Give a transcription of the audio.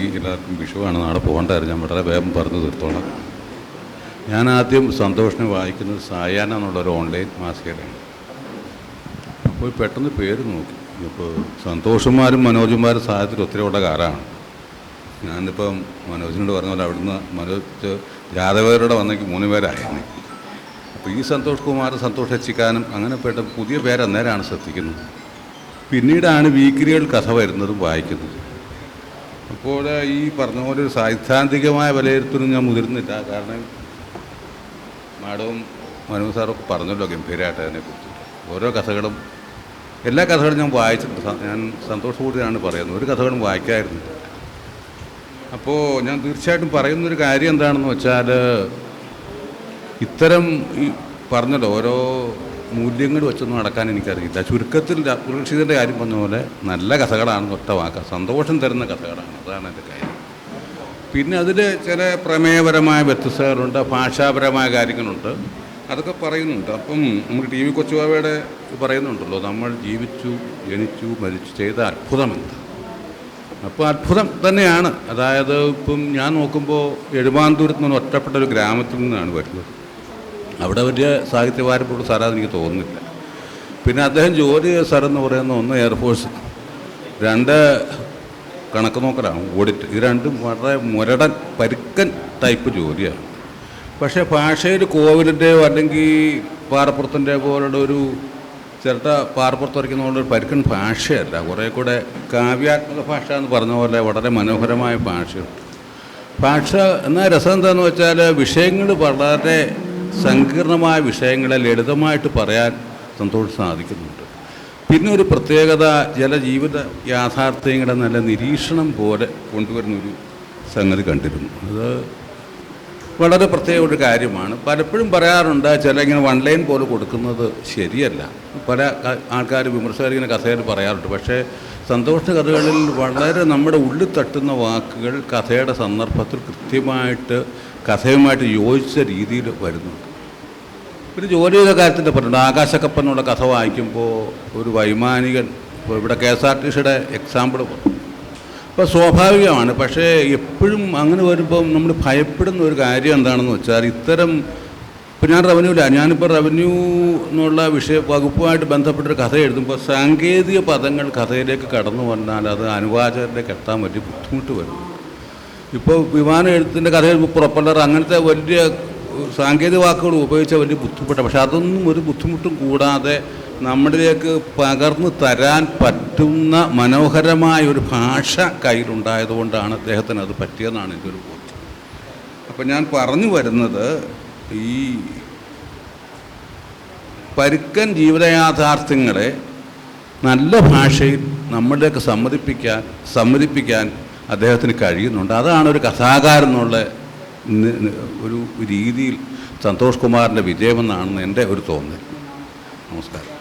വൈകി, എല്ലാവർക്കും വിഷുവാണ്, നാളെ പോകേണ്ടായിരുന്നു. ഞാൻ വളരെ വേഗം പറഞ്ഞു തീർത്തോളാം. ഞാൻ ആദ്യം സന്തോഷിനെ വായിക്കുന്നത് സായാഹ്ന എന്നുള്ളൊരു ഓൺലൈൻ മാസികയിലാണ്. അപ്പോൾ പെട്ടെന്ന് പേര് നോക്കി, ഇപ്പോൾ സന്തോഷന്മാരും മനോജന്മാരും സാഹിത്യത്തിൽ ഒത്തിരിയുള്ള കാലമാണ്. ഞാനിപ്പം മനോജിനോട് പറഞ്ഞ പോലെ അവിടുന്ന് മനോജ് യാദവരുടെ വന്നെങ്കിൽ 3 പേരായിരുന്നു. അപ്പോൾ ഈ സന്തോഷ് കുമാർ, സന്തോഷ് എച്ചിക്കാനും അങ്ങനെ പെട്ട പുതിയ പേര് അന്നേരമാണ് ശ്രദ്ധിക്കുന്നത്. പിന്നീടാണ് വീക്കിലികൾ കഥ വരുന്നതും വായിക്കുന്നത്. അപ്പോൾ ഈ പറഞ്ഞ പോലെ ഒരു സൈദ്ധാന്തികമായ വിലയിരുത്തലും ഞാൻ മുതിർന്നില്ല. കാരണം മാഡവും മനോജ് സാറൊക്കെ പറഞ്ഞല്ലോ ഗംഭീരമായിട്ട് അതിനെക്കുറിച്ച്. ഓരോ കഥകളും, എല്ലാ കഥകളും ഞാൻ വായിച്ചിട്ടുണ്ട്. ഞാൻ സന്തോഷപൂർത്തിയാണ് പറയുന്നത്, ഒരു കഥകളും വായിക്കായിരുന്നില്ല. അപ്പോൾ ഞാൻ തീർച്ചയായിട്ടും പറയുന്നൊരു കാര്യം എന്താണെന്ന് വെച്ചാൽ, ഇത്തരം ഈ പറഞ്ഞല്ലോ ഓരോ മൂല്യങ്ങൾ വെച്ചൊന്നും നടക്കാൻ എനിക്കറിയില്ല. ചുരുക്കത്തിൽ സുരക്ഷിതൻ്റെ കാര്യം പറഞ്ഞ പോലെ നല്ല കഥകളാണെന്ന് ഒറ്റ വാക്കാം, സന്തോഷം തരുന്ന കഥകളാണ്, അതാണ് എൻ്റെ കാര്യം. പിന്നെ അതിൽ ചില പ്രമേയപരമായ വ്യത്യസ്തതകളുണ്ട്, ഭാഷാപരമായ കാര്യങ്ങളുണ്ട്, അതൊക്കെ പറയുന്നുണ്ട്. അപ്പം നമുക്ക് ടി വി കൊച്ചുബാവയുടെ പറയുന്നുണ്ടല്ലോ, നമ്മൾ ജീവിച്ചു, ജനിച്ചു, മരിച്ചു, ചെയ്ത അത്ഭുതമെന്ത്. അപ്പോൾ അത്ഭുതം തന്നെയാണ്. അതായത് ഇപ്പം ഞാൻ നോക്കുമ്പോൾ എഴുമാന്തൂരത്ത് നിന്ന് ഒറ്റപ്പെട്ട ഒരു ഗ്രാമത്തിൽ നിന്നാണ് വരുന്നത്. അവിടെ വലിയ സാഹിത്യവാരമുള്ള സ്ഥലം എനിക്ക് തോന്നുന്നില്ല. പിന്നെ അദ്ദേഹം ജോലി ചെയ്ത സ്ഥലം എന്ന് പറയുന്ന ഒന്ന് എയർഫോഴ്സ്, 2 കണക്ക് നോക്കലാണ്, ഓഡിറ്റ്. ഇത് രണ്ടും വളരെ മുരടൻ പരുക്കൻ ടൈപ്പ് ജോലിയാണ്. പക്ഷേ ഭാഷയിൽ കോവിലിൻ്റെയോ അല്ലെങ്കിൽ പാറപ്പുറത്തിൻ്റെ പോലുള്ള ഒരു ചിരട്ട പാറപ്പുറത്ത് വരയ്ക്കുന്ന പോലെ ഒരു പരുക്കൻ ഭാഷയല്ല, കുറേ കൂടെ കാവ്യാത്മക ഭാഷ എന്ന് പറഞ്ഞ പോലെ വളരെ മനോഹരമായ ഭാഷയുണ്ട്. ഭാഷ എന്നാൽ രസം എന്താണെന്ന് വെച്ചാൽ, വിഷയങ്ങൾ വളരെ സങ്കീർണമായ വിഷയങ്ങളെ ലളിതമായിട്ട് പറയാൻ സന്തോഷം സാധിക്കുന്നുണ്ട്. പിന്നെ ഒരു പ്രത്യേകത, ചില ജീവിത യാഥാർത്ഥ്യങ്ങളെ നല്ല നിരീക്ഷണം പോലെ കൊണ്ടുവരുന്നൊരു സംഗതി കണ്ടിരുന്നു. അത് വളരെ പ്രത്യേക ഒരു കാര്യമാണ്. പലപ്പോഴും പറയാറുണ്ട്, ചില ഇങ്ങനെ 1 ലൈൻ പോലെ കൊടുക്കുന്നത് ശരിയല്ല. പല ആൾക്കാർ, വിമർശകർ ഇങ്ങനെ കഥയിൽ പറയാറുണ്ട്. പക്ഷേ സന്തോഷ കഥകളിൽ വളരെ നമ്മുടെ ഉള്ളിൽ തട്ടുന്ന വാക്കുകൾ കഥയുടെ സന്ദർഭത്തിൽ കൃത്യമായിട്ട് കഥയുമായിട്ട് യോജിച്ച രീതിയിൽ വരുന്നുണ്ട്. പിന്നെ ജോലി ചെയ്ത കാര്യത്തിൻ്റെ പറയുന്നുണ്ട്. ആകാശക്കപ്പനുള്ള കഥ വായിക്കുമ്പോൾ ഒരു വൈമാനികൻ, ഇപ്പോൾ ഇവിടെ KSRTCയുടെ എക്സാമ്പിൾ പറഞ്ഞു. അപ്പോൾ സ്വാഭാവികമാണ്. പക്ഷേ എപ്പോഴും അങ്ങനെ വരുമ്പം നമ്മൾ ഭയപ്പെടുന്ന ഒരു കാര്യം എന്താണെന്ന് വെച്ചാൽ, ഇത്തരം ഇപ്പോൾ ഞാനിപ്പോൾ റവന്യൂ എന്നുള്ള വകുപ്പുമായിട്ട് ബന്ധപ്പെട്ടൊരു കഥ എഴുതുമ്പോൾ സാങ്കേതിക പദങ്ങൾ കഥയിലേക്ക് കടന്നു വന്നാൽ അത് അനുവാചകരിലേക്ക് എത്താൻ വലിയ ബുദ്ധിമുട്ട് വരും. ഇപ്പോൾ വിമാന എഴുത്തിൻ്റെ കഥയിൽ പ്രൊപ്പല്ലർ അങ്ങനത്തെ വലിയ സാങ്കേതിക വാക്കുകൾ ഉപയോഗിച്ചാൽ വലിയ ബുദ്ധിമുട്ടാണ്. പക്ഷെ അതൊന്നും ഒരു ബുദ്ധിമുട്ടും കൂടാതെ നമ്മളിലേക്ക് പകർന്നു തരാൻ പറ്റുന്ന മനോഹരമായ ഒരു ഭാഷ കയ്യിലുണ്ടായതുകൊണ്ടാണ് അദ്ദേഹത്തിന് അത് പറ്റിയതെന്നാണ് എൻ്റെ ഒരു ബോധ്യം. അപ്പം ഞാൻ പറഞ്ഞു വരുന്നത്, ഈ പരുക്കൻ ജീവിതയാഥാർത്ഥ്യങ്ങളെ നല്ല ഭാഷയിൽ നമ്മളിലേക്ക് സമ്മതിപ്പിക്കാൻ അദ്ദേഹത്തിന് കഴിയുന്നുണ്ട്. അതാണ് ഒരു കഥാകാരൻ എന്നുള്ള ഒരു രീതിയിൽ സന്തോഷ് കുമാറിൻ്റെ വിജയമെന്നാണ് എൻ്റെ ഒരു തോന്നൽ. നമസ്കാരം.